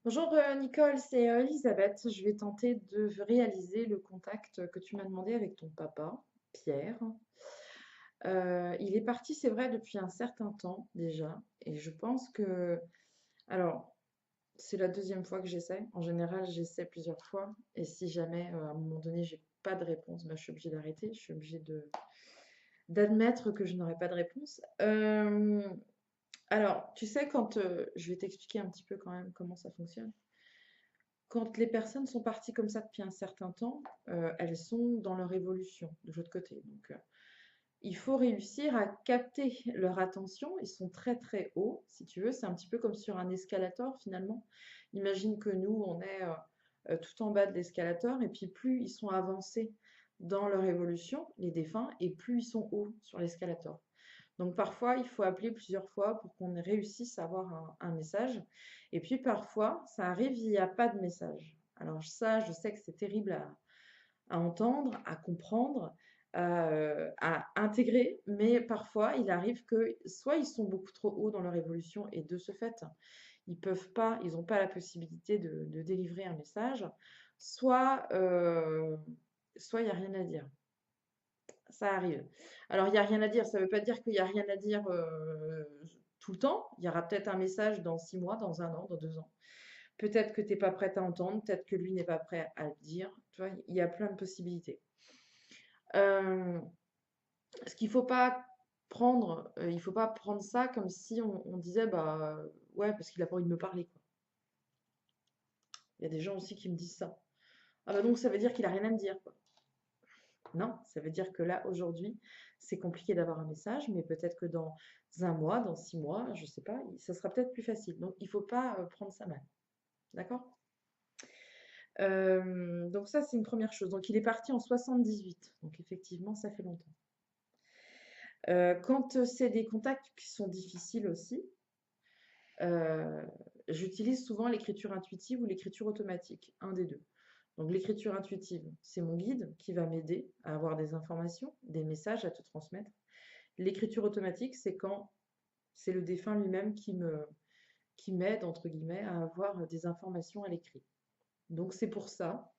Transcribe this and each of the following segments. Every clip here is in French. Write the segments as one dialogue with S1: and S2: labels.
S1: Bonjour Nicole, c'est Elisabeth. Je vais tenter de réaliser le contact que tu m'as demandé avec ton papa, Pierre. Il est parti, c'est vrai, depuis un certain temps déjà. Et je pense que... Alors, c'est la deuxième fois que j'essaie. En général, j'essaie plusieurs fois. Et si jamais, à un moment donné, j'ai pas de réponse, bah, je suis obligée d'arrêter. Je suis obligée d'admettre que je n'aurai pas de réponse. Alors, tu sais, quand... je vais t'expliquer un petit peu quand même comment ça fonctionne. Quand les personnes sont parties comme ça depuis un certain temps, elles sont dans leur évolution de l'autre côté. Donc, il faut réussir à capter leur attention. Ils sont très très hauts, si tu veux. C'est un petit peu comme sur un escalator finalement. Imagine que nous, on est tout en bas de l'escalator et puis plus ils sont avancés dans leur évolution, les défunts, et plus ils sont hauts sur l'escalator. Donc parfois, il faut appeler plusieurs fois pour qu'on réussisse à avoir un message. Et puis parfois, ça arrive, il n'y a pas de message. Alors ça, je sais que c'est terrible à entendre, à comprendre, à intégrer, mais parfois, il arrive que soit ils sont beaucoup trop hauts dans leur évolution et de ce fait, ils peuvent pas, ils n'ont pas la possibilité de délivrer un message, soit soit il n'y a rien à dire. Ça arrive. Alors, il n'y a rien à dire. Ça ne veut pas dire qu'il n'y a rien à dire tout le temps. Il y aura peut-être un message dans 6 mois, dans un an, dans 2 ans. Peut-être que tu n'es pas prête à entendre, peut-être que lui n'est pas prêt à le dire. Tu vois, il y a plein de possibilités. Euh, Ce qu'il faut pas prendre, il faut pas prendre ça comme si on disait, bah ouais, parce qu'il a pas envie de me parler, quoi. Il y a des gens aussi qui me disent ça. Ah bah donc ça veut dire qu'il a rien à me dire, quoi. Non, ça veut dire que là, aujourd'hui, c'est compliqué d'avoir un message, mais peut-être que dans un mois, dans 6 mois, je sais pas, ça sera peut-être plus facile. Donc, il faut pas prendre ça mal. D'accord? Donc ça, c'est une première chose. Donc, il est parti en 78. Donc, effectivement, ça fait longtemps. Quand c'est des contacts qui sont difficiles aussi, euh, j'utilise souvent l'écriture intuitive ou l'écriture automatique, un des deux. Donc l'écriture intuitive, c'est mon guide qui va m'aider à avoir des informations, des messages à te transmettre. L'écriture automatique, c'est quand c'est le défunt lui-même qui m'aide, entre guillemets, à avoir des informations à l'écrit. Donc c'est pour ça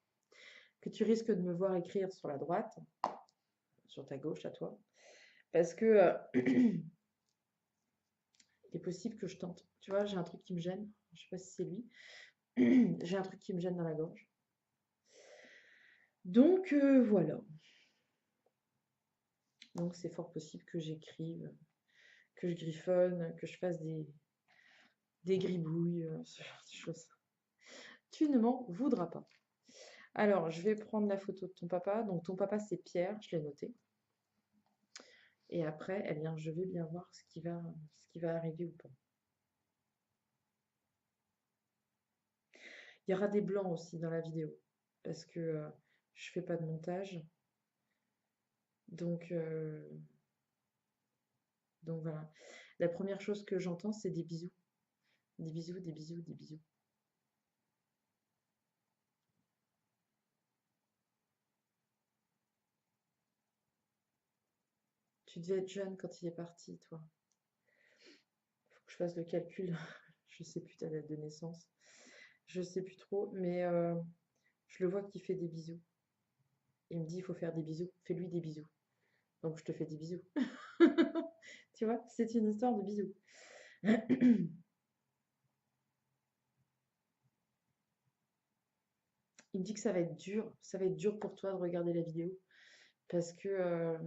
S1: que tu risques de me voir écrire sur la droite, sur ta gauche à toi, parce que il est possible que je tente. Tu vois, j'ai un truc qui me gêne, je sais pas si c'est lui, j'ai un truc qui me gêne dans la gorge. Donc voilà. Donc c'est fort possible que j'écrive, que je griffonne, que je fasse des gribouilles, ce genre de choses. Tu ne m'en voudras pas. Alors, je vais prendre la photo de ton papa. Donc, ton papa, c'est Pierre, je l'ai noté. Et après, eh bien, je vais bien voir ce qui va arriver ou pas. Il y aura des blancs aussi dans la vidéo, parce que je fais pas de montage. Donc, euh, donc voilà. La première chose que j'entends, c'est des bisous. Des bisous, des bisous, des bisous. Tu devais être jeune quand il est parti, toi. Faut que je fasse le calcul. Je sais plus ta date de naissance. Je sais plus trop, mais je le vois qui fait des bisous. Il me dit, il faut faire des bisous. Fais-lui des bisous. Donc, je te fais des bisous. Tu vois, c'est une histoire de bisous. Il me dit que ça va être dur pour toi de regarder la vidéo parce que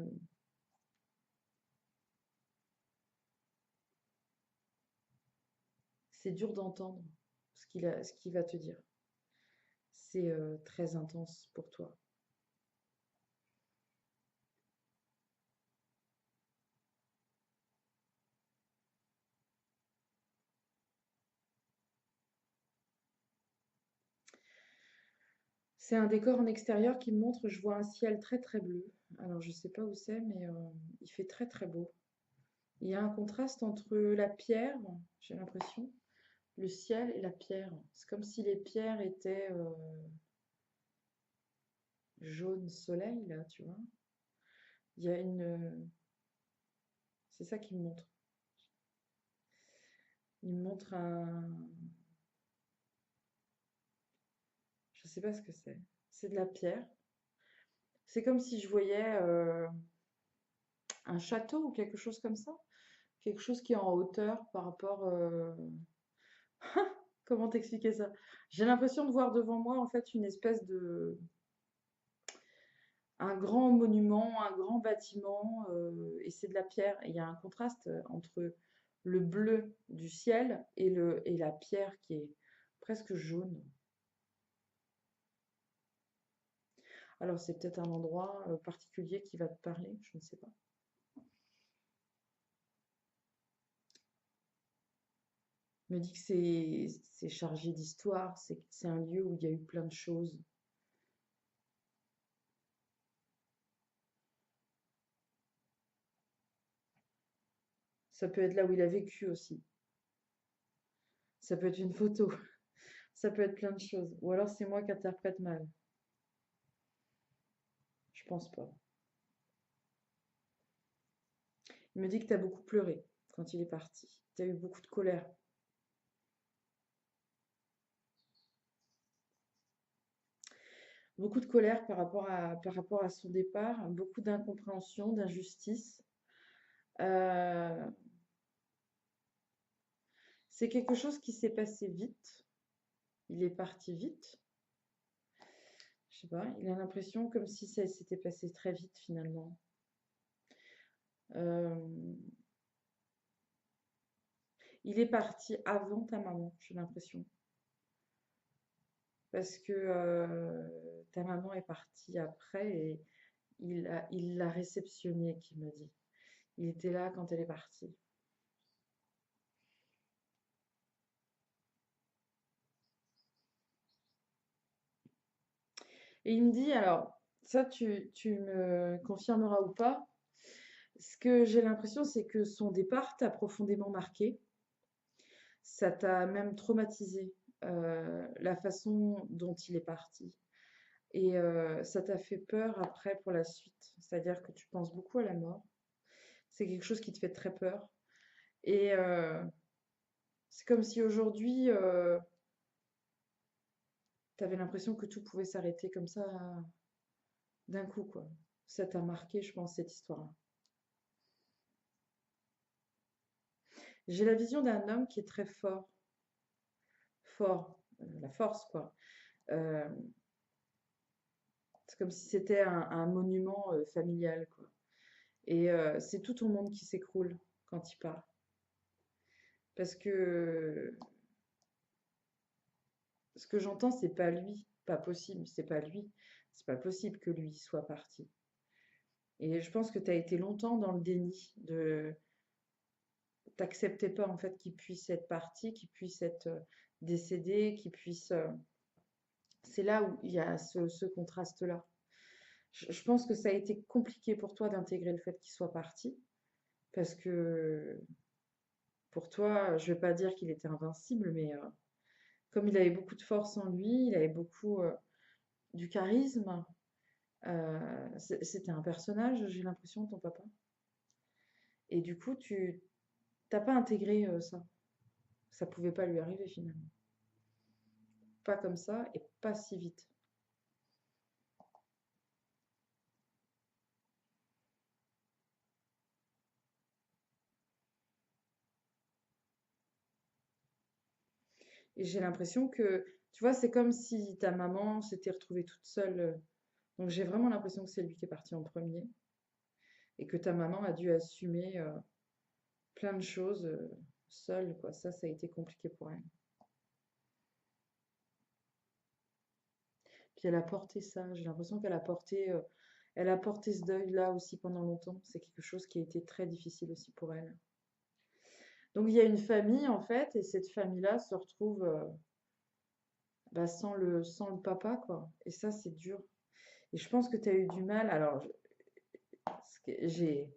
S1: c'est dur d'entendre ce qu'il va te dire. C'est très intense pour toi. C'est un décor en extérieur qui me montre, je vois un ciel très très bleu. Alors je sais pas où c'est, mais il fait très très beau. Il y a un contraste entre la pierre, j'ai l'impression, le ciel et la pierre. C'est comme si les pierres étaient jaune soleil, là, tu vois. Il y a une... C'est ça qu'il me montre. Il me montre un... sais pas ce que c'est. C'est de la pierre. C'est comme si je voyais un château ou quelque chose comme ça. Quelque chose qui est en hauteur par rapport. Comment t'expliquer ça? J'ai l'impression de voir devant moi en fait une espèce de un grand monument, un grand bâtiment, et c'est de la pierre. Et il y a un contraste entre le bleu du ciel et la pierre qui est presque jaune. Alors c'est peut-être un endroit particulier qui va te parler, je ne sais pas. Il me dit que c'est chargé d'histoire, c'est un lieu où il y a eu plein de choses. Ça peut être là où il a vécu aussi. Ça peut être une photo. Ça peut être plein de choses. Ou alors c'est moi qui interprète mal. Je pense pas. Il me dit que tu as beaucoup pleuré quand il est parti. Tu as eu beaucoup de colère. Beaucoup de colère par rapport à son départ, beaucoup d'incompréhension, d'injustice. Euh, c'est quelque chose qui s'est passé vite. Il est parti vite. Je sais pas, il a l'impression comme si ça s'était passé très vite finalement. Euh, il est parti avant ta maman, j'ai l'impression. Parce que ta maman est partie après et il l'a réceptionnée, qui m'a dit. Il était là quand elle est partie. Et il me dit, alors, ça tu me confirmeras ou pas, ce que j'ai l'impression, c'est que son départ t'a profondément marqué. Ça t'a même traumatisé, la façon dont il est parti. Et ça t'a fait peur après pour la suite. C'est-à-dire que tu penses beaucoup à la mort. C'est quelque chose qui te fait très peur. Et c'est comme si aujourd'hui, tu avais l'impression que tout pouvait s'arrêter comme ça d'un coup, quoi. Ça t'a marqué, je pense, cette histoire-là. J'ai la vision d'un homme qui est très fort, fort, la force, quoi. Euh, c'est comme si c'était un monument familial, quoi. Et c'est tout ton monde qui s'écroule quand il part. Parce que ce que j'entends, c'est pas lui, pas possible, c'est pas lui. C'est pas possible que lui soit parti. Et je pense que tu as été longtemps dans le déni de t'acceptais pas en fait qu'il puisse être parti, qu'il puisse être décédé, qu'il puisse c'est là où il y a ce contraste-là. Je pense que ça a été compliqué pour toi d'intégrer le fait qu'il soit parti parce que pour toi, je vais pas dire qu'il était invincible, mais comme il avait beaucoup de force en lui, il avait beaucoup du charisme. C'était un personnage, j'ai l'impression, ton papa. Et du coup, tu t'as pas intégré ça. Ça pouvait pas lui arriver finalement. Pas comme ça et pas si vite. Et j'ai l'impression que, tu vois, c'est comme si ta maman s'était retrouvée toute seule. Donc j'ai vraiment l'impression que c'est lui qui est parti en premier et que ta maman a dû assumer plein de choses seule, quoi. Ça a été compliqué pour elle. Puis elle a porté ça. J'ai l'impression elle a porté ce deuil-là aussi pendant longtemps. C'est quelque chose qui a été très difficile aussi pour elle. Donc il y a une famille en fait, et cette famille-là se retrouve bah, sans le papa, quoi. Et ça, c'est dur. Et je pense que tu as eu du mal. Alors, ce que j'ai,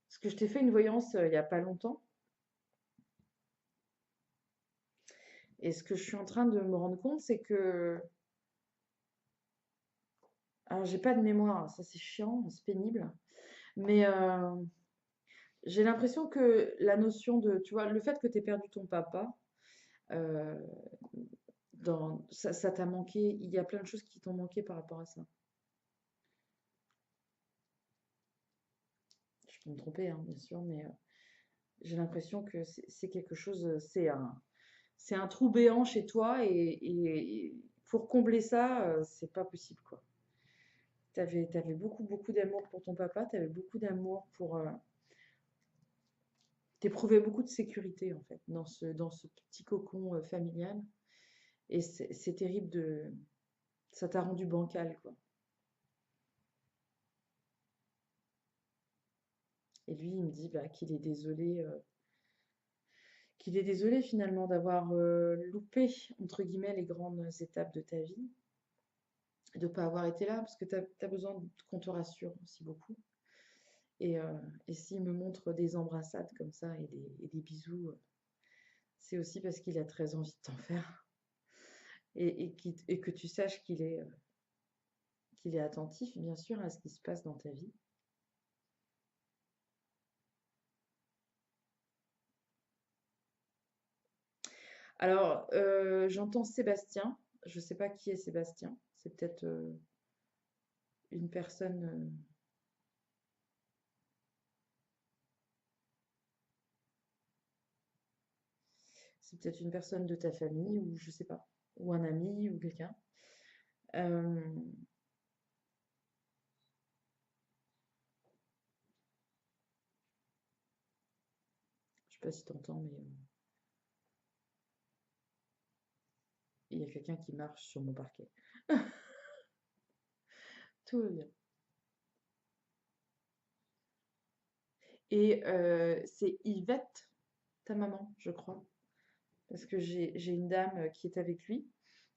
S1: ce que je t'ai fait une voyance il n'y a pas longtemps, et ce que je suis en train de me rendre compte, c'est que, alors j'ai pas de mémoire, ça c'est chiant, c'est pénible, mais j'ai l'impression que la notion de, tu vois, le fait que tu aies perdu ton papa, Euh, ça t'a manqué, il y a plein de choses qui t'ont manqué par rapport à ça. Je peux me tromper, hein, bien sûr, mais j'ai l'impression que c'est quelque chose, c'est un trou béant chez toi et pour combler ça, c'est pas possible, quoi. T'avais beaucoup, beaucoup d'amour pour ton papa, t'avais beaucoup d'amour pour, t'éprouvais beaucoup de sécurité, en fait, dans ce petit cocon, familial. Et c'est terrible ça t'a rendu bancal, quoi. Et lui, il me dit, bah, qu'il est désolé finalement d'avoir loupé, entre guillemets, les grandes étapes de ta vie, de ne pas avoir été là, parce que tu as besoin qu'on te rassure aussi beaucoup. Et, euh, et s'il me montre des embrassades comme ça et des bisous, c'est aussi parce qu'il a très envie de t'en faire et que tu saches qu'il est attentif, bien sûr, à ce qui se passe dans ta vie. Alors, j'entends Sébastien. Je ne sais pas qui est Sébastien. C'est peut-être une personne. C'est peut-être une personne de ta famille ou je sais pas, ou un ami ou quelqu'un. Euh, je sais pas si tu entends, mais il y a quelqu'un qui marche sur mon parquet. Tout va bien. Et c'est Yvette, ta maman, je crois, parce que j'ai une dame qui est avec lui.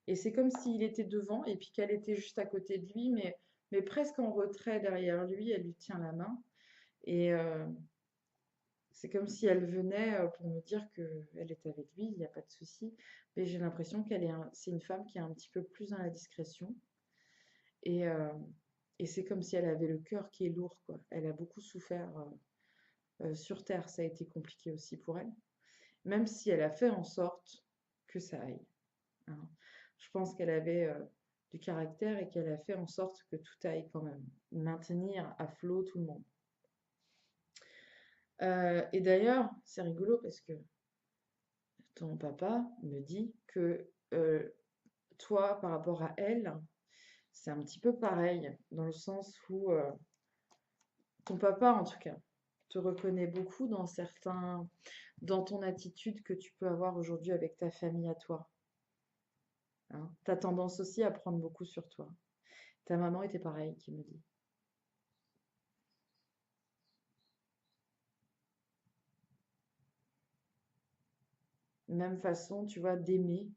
S1: Et c'est comme s'il était devant et puis qu'elle était juste à côté de lui, mais presque en retrait derrière lui. Elle lui tient la main. Et c'est comme si elle venait pour me dire qu'elle est avec lui, il n'y a pas de souci. Mais j'ai l'impression c'est une femme qui est un petit peu plus dans la discrétion. Et, euh, et c'est comme si elle avait le cœur qui est lourd, quoi. Elle a beaucoup souffert sur Terre, ça a été compliqué aussi pour elle. Même si elle a fait en sorte que ça aille, hein. Je pense qu'elle avait du caractère et qu'elle a fait en sorte que tout aille quand même. Maintenir à flot tout le monde. Et d'ailleurs, c'est rigolo parce que ton papa me dit que toi, par rapport à elle, c'est un petit peu pareil, dans le sens où ton papa, en tout cas, te reconnaît beaucoup dans ton attitude que tu peux avoir aujourd'hui avec ta famille à toi. Hein. Tu as tendance aussi à prendre beaucoup sur toi. Ta maman était pareille, qui me dit. Même façon, tu vois, d'aimer,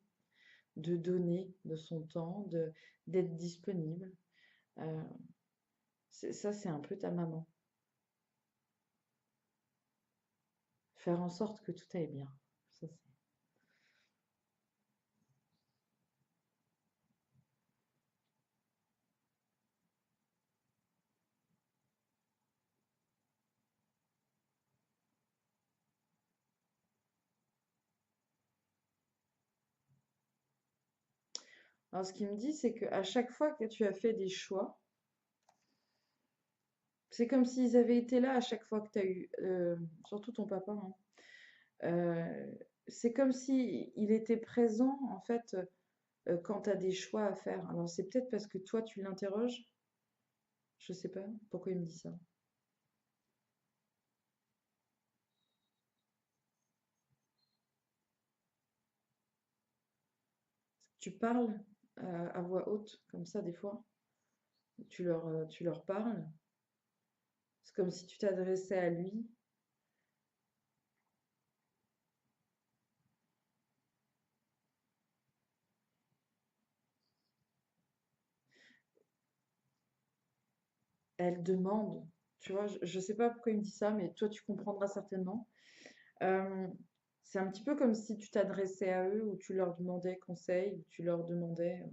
S1: de donner de son temps, d'être disponible. Euh, ça, c'est un peu ta maman. Faire en sorte que tout aille bien. Ça, alors, ce qu'il me dit, c'est qu'à chaque fois que tu as fait des choix, c'est comme s'ils avaient été là à chaque fois que tu as eu, surtout ton papa, hein. Euh, c'est comme si il était présent, en fait, quand tu as des choix à faire. Alors, c'est peut-être parce que toi, tu l'interroges, je sais pas pourquoi il me dit ça. Tu parles à voix haute, comme ça, des fois. Tu leur parles. C'est comme si tu t'adressais à lui. Elle demande. Tu vois, je sais pas pourquoi il me dit ça, mais toi, tu comprendras certainement. Euh, c'est un petit peu comme si tu t'adressais à eux ou tu leur demandais conseil, ou tu leur demandais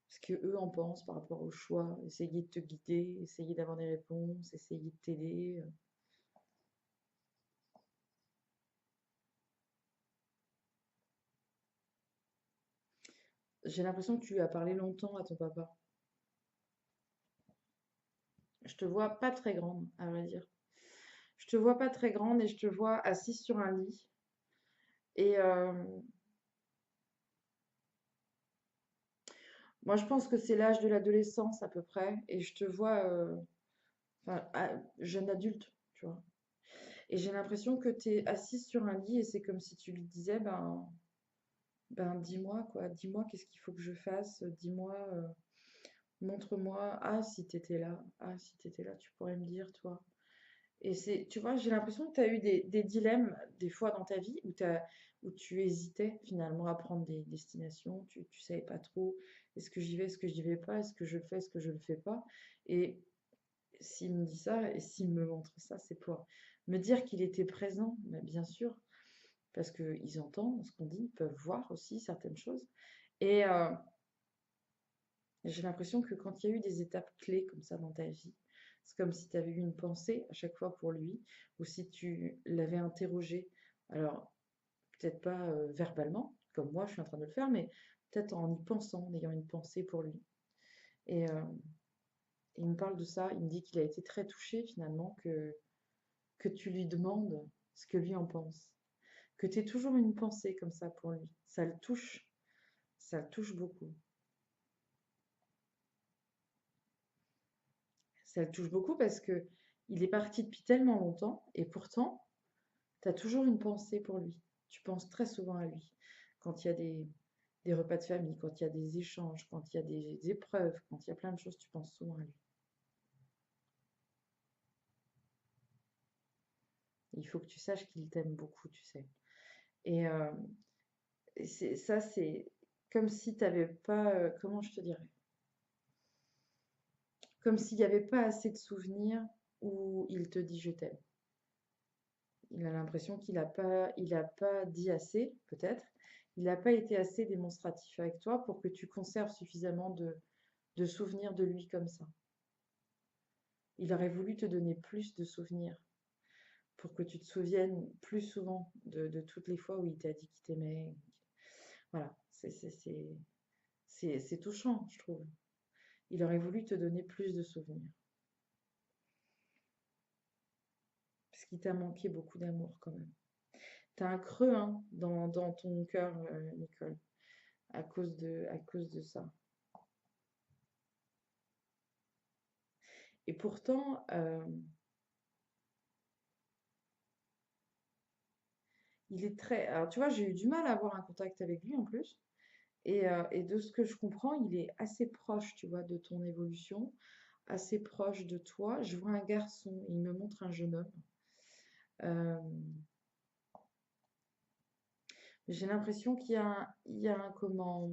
S1: ce que eux en pensent par rapport au choix, essayer de te guider, essayer d'avoir des réponses, essayer de t'aider. j'ai l'impression que tu lui as parlé longtemps à ton papa. Je te vois pas très grande, à vrai dire. Je te vois pas très grande et je te vois assise sur un lit. Et moi, je pense que c'est l'âge de l'adolescence à peu près. Et je te vois, enfin, jeune adulte, tu vois. Et j'ai l'impression que tu es assise sur un lit et c'est comme si tu lui disais, ben dis-moi quoi, dis-moi qu'est-ce qu'il faut que je fasse, dis-moi, montre-moi, ah si t'étais là, ah si t'étais là, tu pourrais me dire toi. Et c'est, tu vois, j'ai l'impression que tu as eu des dilemmes des fois dans ta vie où tu hésitais finalement à prendre des destinations, tu savais pas trop, est-ce que j'y vais, est-ce que j'y vais pas, est-ce que je le fais, est-ce que je le fais pas. Et s'il me dit ça et s'il me montre ça, c'est pour me dire qu'il était présent, mais bien sûr, parce qu'ils entendent ce qu'on dit, ils peuvent voir aussi certaines choses. Et j'ai l'impression que quand il y a eu des étapes clés comme ça dans ta vie, c'est comme si tu avais eu une pensée à chaque fois pour lui, ou si tu l'avais interrogé. Alors, peut-être pas verbalement, comme moi je suis en train de le faire, mais peut-être en y pensant, en ayant une pensée pour lui. Et il me parle de ça, il me dit qu'il a été très touché finalement que tu lui demandes ce que lui en pense. Que tu aies toujours une pensée comme ça pour lui. Ça le touche beaucoup. Ça le touche beaucoup parce que il est parti depuis tellement longtemps et pourtant, tu as toujours une pensée pour lui. Tu penses très souvent à lui. Quand il y a des repas de famille, quand il y a des échanges, quand il y a des épreuves, quand il y a plein de choses, tu penses souvent à lui. Il faut que tu saches qu'il t'aime beaucoup, tu sais. Et c'est comme si tu n'avais pas, comment je te dirais, comme s'il n'y avait pas assez de souvenirs où il te dit je t'aime. Il a l'impression il a pas dit assez, peut-être. Il n'a pas été assez démonstratif avec toi pour que tu conserves suffisamment de souvenirs de lui comme ça. Il aurait voulu te donner plus de souvenirs pour que tu te souviennes plus souvent de toutes les fois où il t'a dit qu'il t'aimait. Voilà, c'est touchant, je trouve. Il aurait voulu te donner plus de souvenirs. Parce qu'il t'a manqué beaucoup d'amour quand même. T'as un creux hein, dans ton cœur, Nicole, à cause de ça. Et pourtant, il est très... Alors, tu vois, j'ai eu du mal à avoir un contact avec lui en plus. Et de ce que je comprends, il est assez proche, tu vois, de ton évolution, assez proche de toi. Je vois un garçon, il me montre un jeune homme. Euh, j'ai l'impression il y a un comment,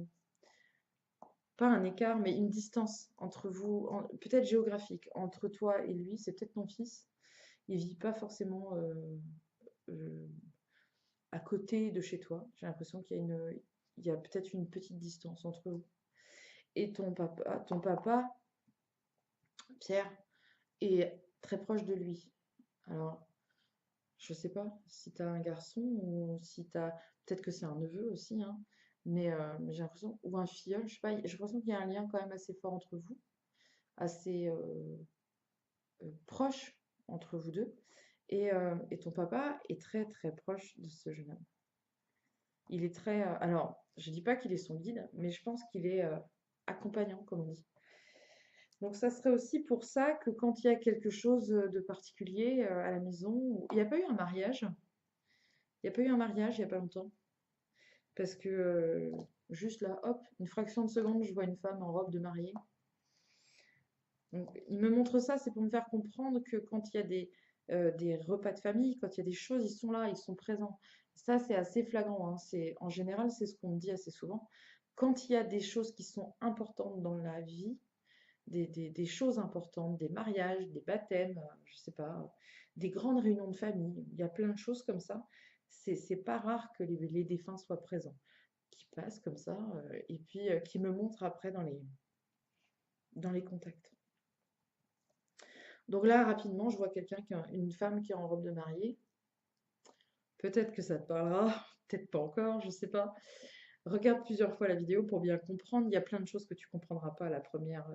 S1: pas un écart, mais une distance entre vous, peut-être géographique, entre toi et lui. C'est peut-être ton fils. Il vit pas forcément euh, à côté de chez toi. J'ai l'impression il y a peut-être une petite distance entre vous. Et ton papa, Pierre, est très proche de lui. Alors, je sais pas si tu as un garçon ou si tu as. Peut-être que c'est un neveu aussi, hein, mais j'ai l'impression. Ou un filleul, je sais pas, j'ai l'impression qu'il y a un lien quand même assez fort entre vous, assez proche entre vous deux. Et ton papa est très très proche de ce jeune homme. Il est très. Alors, je dis pas qu'il est son guide, mais je pense qu'il est accompagnant, comme on dit. Donc, ça serait aussi pour ça que quand il y a quelque chose de particulier à la maison, il n'y a pas eu un mariage. Il n'y a pas eu un mariage il n'y a pas longtemps. Parce que juste là, hop, une fraction de seconde, je vois une femme en robe de mariée. Donc, il me montre ça, c'est pour me faire comprendre que quand il y a des repas de famille, quand il y a des choses, ils sont là, ils sont présents. Ça, c'est assez flagrant, hein. En général, c'est ce qu'on me dit assez souvent. Quand il y a des choses qui sont importantes dans la vie, des choses importantes, des mariages, des baptêmes, je sais pas, des grandes réunions de famille, il y a plein de choses comme ça. C'est pas rare que les défunts soient présents, qui passent comme ça, et puis qui me montrent après dans les contacts. Donc là, rapidement, je vois une femme qui est en robe de mariée. Peut-être que ça te parlera, peut-être pas encore, je sais pas. Regarde plusieurs fois la vidéo pour bien comprendre. Il y a plein de choses que tu comprendras pas à la première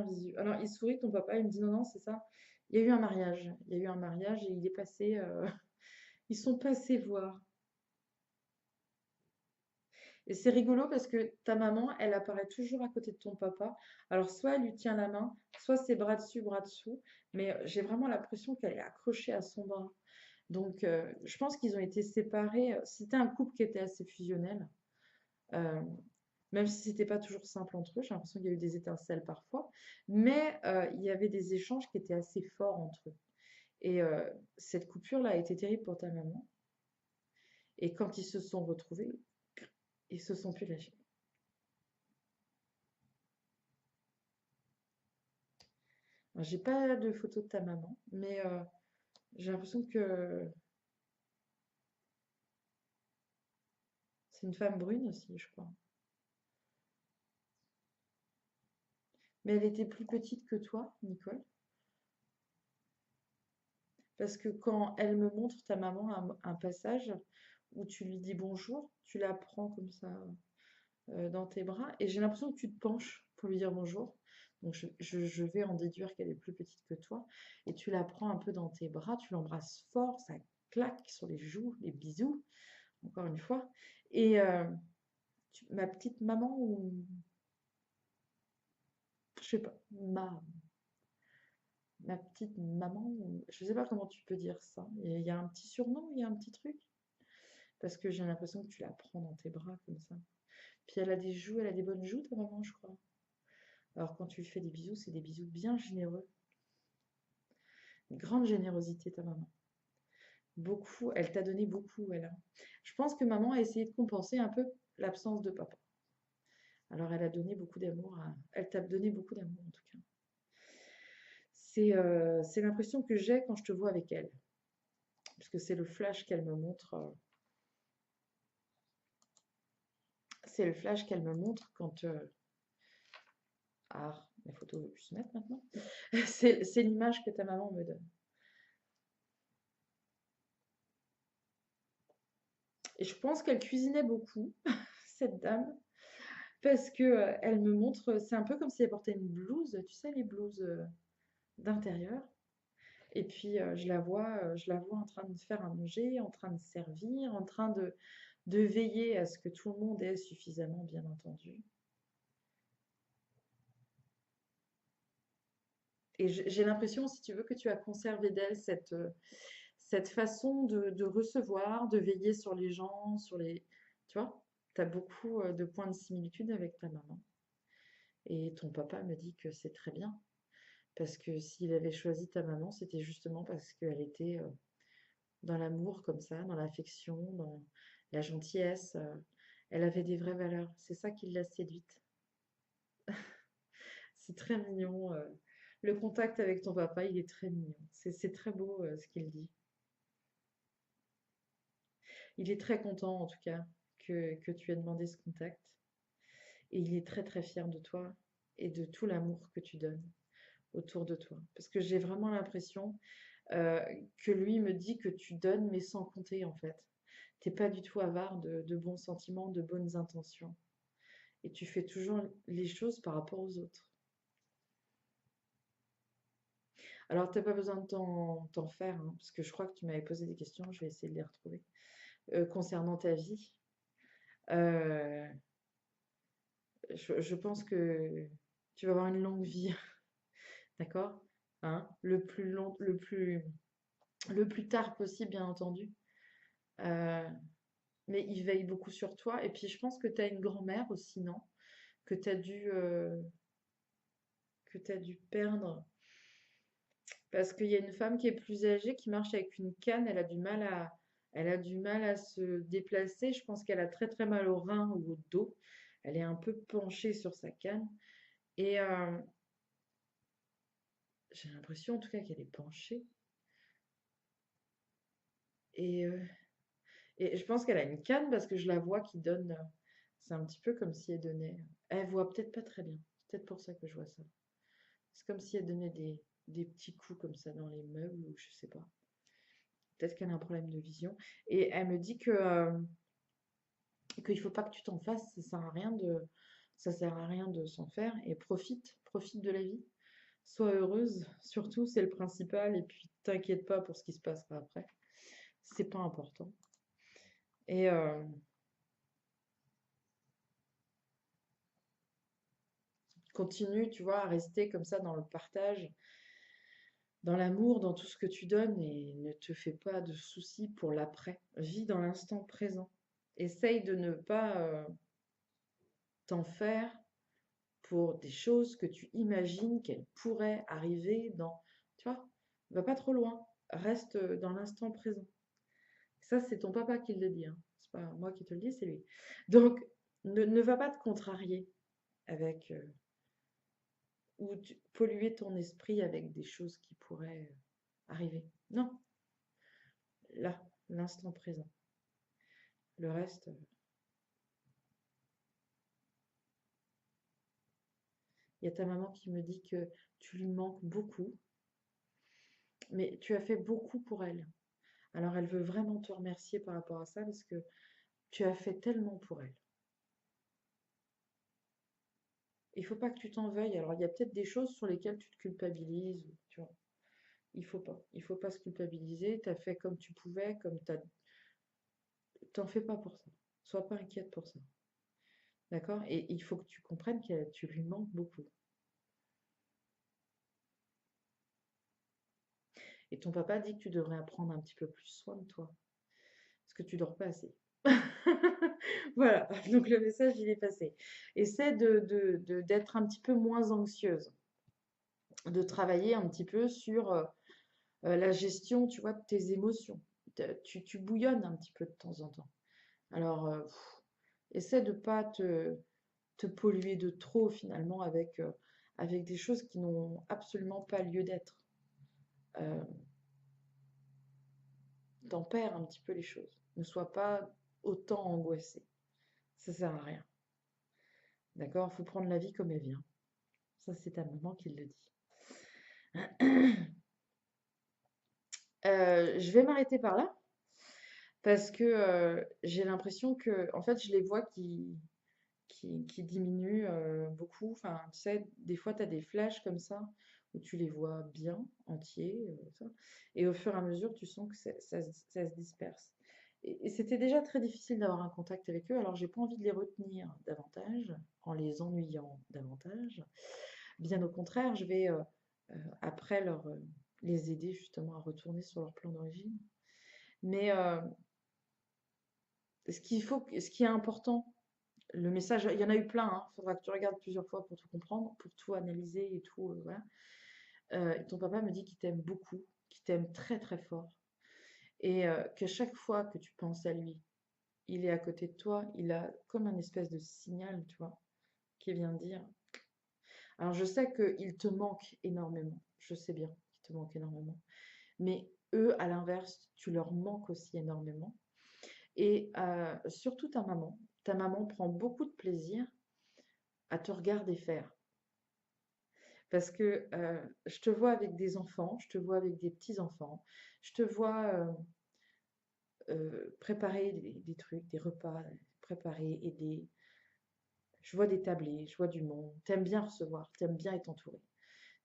S1: visu. Alors, il sourit, ton papa, il me dit non, non, c'est ça. Il y a eu un mariage. Il y a eu un mariage et il est passé. Ils sont passés voir. Et c'est rigolo parce que ta maman, elle apparaît toujours à côté de ton papa. Alors, soit elle lui tient la main, soit c'est bras dessus, bras dessous. Mais j'ai vraiment l'impression qu'elle est accrochée à son bras. Donc, je pense qu'ils ont été séparés. C'était un couple qui était assez fusionnel. euh, Même si c'était pas toujours simple entre eux. J'ai l'impression qu'il y a eu des étincelles parfois. Mais il y avait des échanges qui étaient assez forts entre eux. Et cette coupure-là a été terrible pour ta maman. Et quand ils se sont retrouvés, ils se sont plus lâchés. Alors, j'ai pas de photo de ta maman, mais j'ai l'impression que c'est une femme brune aussi, je crois. Mais elle était plus petite que toi, Nicole, parce que quand elle me montre ta maman un passage où tu lui dis bonjour, tu la prends comme ça dans tes bras, et j'ai l'impression que tu te penches pour lui dire bonjour. Donc je vais en déduire qu'elle est plus petite que toi, et tu la prends un peu dans tes bras, tu l'embrasses fort, ça claque sur les joues, les bisous, encore une fois. Et ma petite maman, ou je sais pas, ma petite maman, je sais pas comment tu peux dire ça. Il y a un petit surnom, il y a un petit truc, parce que j'ai l'impression que tu la prends dans tes bras comme ça. Puis elle a des joues, elle a des bonnes joues, ta maman, je crois. Alors quand tu lui fais des bisous, c'est des bisous bien généreux. Une grande générosité, ta maman. Beaucoup, elle t'a donné beaucoup, elle. Je pense que maman a essayé de compenser un peu l'absence de papa. Alors elle a donné beaucoup d'amour elle t'a donné beaucoup d'amour en tout cas. C'est l'impression que j'ai quand je te vois avec elle. Parce que c'est le flash qu'elle me montre. C'est le flash qu'elle me montre quand. Ah, la photo ne veut plus se mettre maintenant. C'est l'image que ta maman me donne. Et je pense qu'elle cuisinait beaucoup, cette dame, parce que elle me montre. C'est un peu comme si elle portait une blouse, tu sais, les blouses d'intérieur. Et puis je la vois en train de faire à manger, en train de servir, en train de veiller à ce que tout le monde ait suffisamment, bien entendu. Et j'ai l'impression, si tu veux, que tu as conservé d'elle cette façon de recevoir, de veiller sur les gens, sur les... Tu vois, tu as beaucoup de points de similitude avec ta maman. Et ton papa me dit que c'est très bien. Parce que s'il avait choisi ta maman, c'était justement parce qu'elle était dans l'amour comme ça, dans l'affection, dans la gentillesse. Elle avait des vraies valeurs. C'est ça qui l'a séduite. C'est très mignon. Le contact avec ton papa, il est très mignon. C'est très beau ce qu'il dit. Il est très content en tout cas que tu aies demandé ce contact. Et il est très très fier de toi et de tout l'amour que tu donnes autour de toi. Parce que j'ai vraiment l'impression euh, que lui me dit que tu donnes mais sans compter en fait. T'es pas du tout avare de bons sentiments, de bonnes intentions. Et tu fais toujours les choses par rapport aux autres. Alors, t'as pas besoin de t'en faire, hein, parce que je crois que tu m'avais posé des questions, je vais essayer de les retrouver. Concernant ta vie, euh, je pense que tu vas avoir une longue vie, d'accord? Hein? Le plus long, le plus tard possible, bien entendu. Euh, mais il veille beaucoup sur toi. Et puis, je pense que tu as une grand-mère aussi, non? Que tu as dû perdre. Parce qu'il y a une femme qui est plus âgée qui marche avec une canne, elle a du mal à se déplacer. Je pense qu'elle a très très mal au rein ou au dos. Elle est un peu penchée sur sa canne. Et j'ai l'impression en tout cas qu'elle est penchée. Et, euh, et je pense qu'elle a une canne parce que je la vois qui donne. C'est un petit peu comme si elle donnait. Elle voit peut-être pas très bien. C'est peut-être pour ça que je vois ça. C'est comme si elle donnait des petits coups comme ça dans les meubles ou je sais pas. Peut-être qu'elle a un problème de vision. Et elle me dit qu'il faut pas que tu t'en fasses, ça sert à rien de s'en faire. Et profite de la vie. Sois heureuse, surtout, c'est le principal. Et puis, t'inquiète pas pour ce qui se passera après. C'est pas important. Et continue, tu vois, à rester comme ça dans le partage, dans l'amour, dans tout ce que tu donnes et ne te fais pas de soucis pour l'après. Vis dans l'instant présent. Essaye de ne pas t'en faire pour des choses que tu imagines qu'elles pourraient arriver dans... Tu vois, va pas trop loin. Reste dans l'instant présent. Ça, c'est ton papa qui le dit, hein. C'est pas moi qui te le dis, c'est lui. Donc, ne va pas te contrarier avec polluer ton esprit avec des choses qui pourraient arriver. Non, là, l'instant présent. Le reste, il y a ta maman qui me dit que tu lui manques beaucoup, mais tu as fait beaucoup pour elle. Alors elle veut vraiment te remercier par rapport à ça parce que tu as fait tellement pour elle. Il faut pas que tu t'en veuilles. Alors il y a peut-être des choses sur lesquelles tu te culpabilises, tu vois. Il faut pas. Il faut pas se culpabiliser. Tu as fait comme tu pouvais, comme t'as. T'en fais pas pour ça. Sois pas inquiète pour ça. D'accord? Et il faut que tu comprennes que tu lui manques beaucoup. Et ton papa dit que tu devrais prendre un petit peu plus soin de toi. Parce que tu dors pas assez. Voilà, donc le message, il est passé. Essaie d'être un petit peu moins anxieuse, de travailler un petit peu sur la gestion, tu vois, de tes émotions. Tu bouillonnes un petit peu de temps en temps. Alors, essaie de pas te polluer de trop finalement avec des choses qui n'ont absolument pas lieu d'être. Euh, Tempère un petit peu les choses. Ne sois pas autant angoissé. Ça sert à rien. D'accord? Il faut prendre la vie comme elle vient. Ça, c'est ta maman qui le dit. Je vais m'arrêter par là parce que j'ai l'impression que, en fait, je les vois qui diminuent beaucoup. Enfin, tu sais, des fois, tu as des flashs comme ça où tu les vois bien, entiers, ça. Et au fur et à mesure, tu sens que ça se disperse. Et c'était déjà très difficile d'avoir un contact avec eux, alors j'ai pas envie de les retenir davantage, en les ennuyant davantage. Bien au contraire, je vais après les aider justement à retourner sur leur plan d'origine. Mais ce qui est important, le message, il y en a eu plein, hein. Il faudra que tu regardes plusieurs fois pour tout comprendre, pour tout analyser et tout. Voilà. Ton papa me dit qu'il t'aime beaucoup, qu'il t'aime très très fort. Et que chaque fois que tu penses à lui, il est à côté de toi, il a comme un espèce de signal, tu vois, qui vient de dire. Alors je sais qu'il te manque énormément, je sais bien qu'il te manque énormément, mais eux, à l'inverse, tu leur manques aussi énormément. Et surtout ta maman prend beaucoup de plaisir à te regarder faire. Parce que je te vois avec des enfants, je te vois avec des petits-enfants, je te vois préparer des trucs, des repas, préparer, aider. Je vois des tablés, je vois du monde. T'aimes bien recevoir, t'aimes bien être entouré,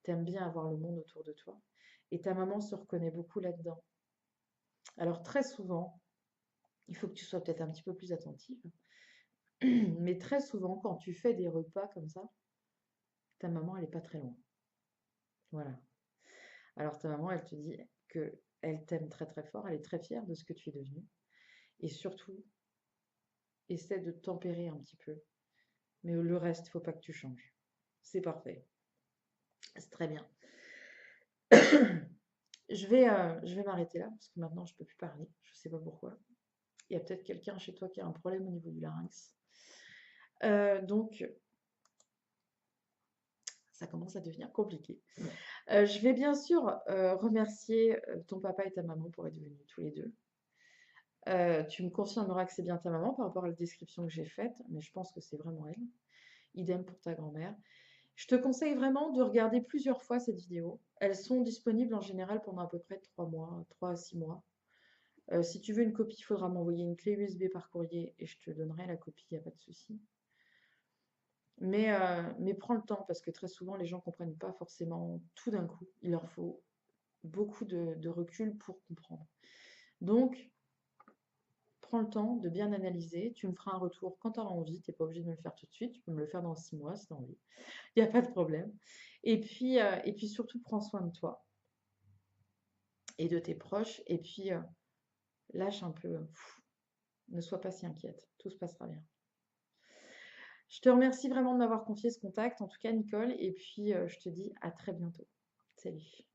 S1: t'aimes bien avoir le monde autour de toi. Et ta maman se reconnaît beaucoup là-dedans. Alors très souvent, il faut que tu sois peut-être un petit peu plus attentive, mais très souvent, quand tu fais des repas comme ça, ta maman, elle n'est pas très loin. Voilà. Alors ta maman, elle te dit que elle t'aime très très fort, elle est très fière de ce que tu es devenu. Et surtout, essaie de tempérer un petit peu. Mais le reste, il faut pas que tu changes. C'est parfait. C'est très bien. Je vais m'arrêter là parce que maintenant je peux plus parler. Je sais pas pourquoi. Il y a peut-être quelqu'un chez toi qui a un problème au niveau du larynx. Donc, ça commence à devenir compliqué. Je vais bien sûr remercier ton papa et ta maman pour être venus tous les deux. Tu me confirmeras que c'est bien ta maman par rapport à la description que j'ai faite, mais je pense que c'est vraiment elle. Idem pour ta grand-mère. Je te conseille vraiment de regarder plusieurs fois cette vidéo. Elles sont disponibles en général pendant à peu près 3 mois, 3 à 6 mois. Si tu veux une copie, il faudra m'envoyer une clé USB par courrier et je te donnerai la copie, il n'y a pas de souci. Mais prends le temps parce que très souvent, les gens ne comprennent pas forcément tout d'un coup. Il leur faut beaucoup de recul pour comprendre. Donc, prends le temps de bien analyser. Tu me feras un retour quand tu auras envie. Tu n'es pas obligé de me le faire tout de suite. Tu peux me le faire dans 6 mois si tu as envie. Il n'y a pas de problème. Et puis surtout, prends soin de toi et de tes proches. Et puis, lâche un peu. Ne sois pas si inquiète. Tout se passera bien. Je te remercie vraiment de m'avoir confié ce contact, en tout cas, Nicole. Et puis, je te dis à très bientôt. Salut.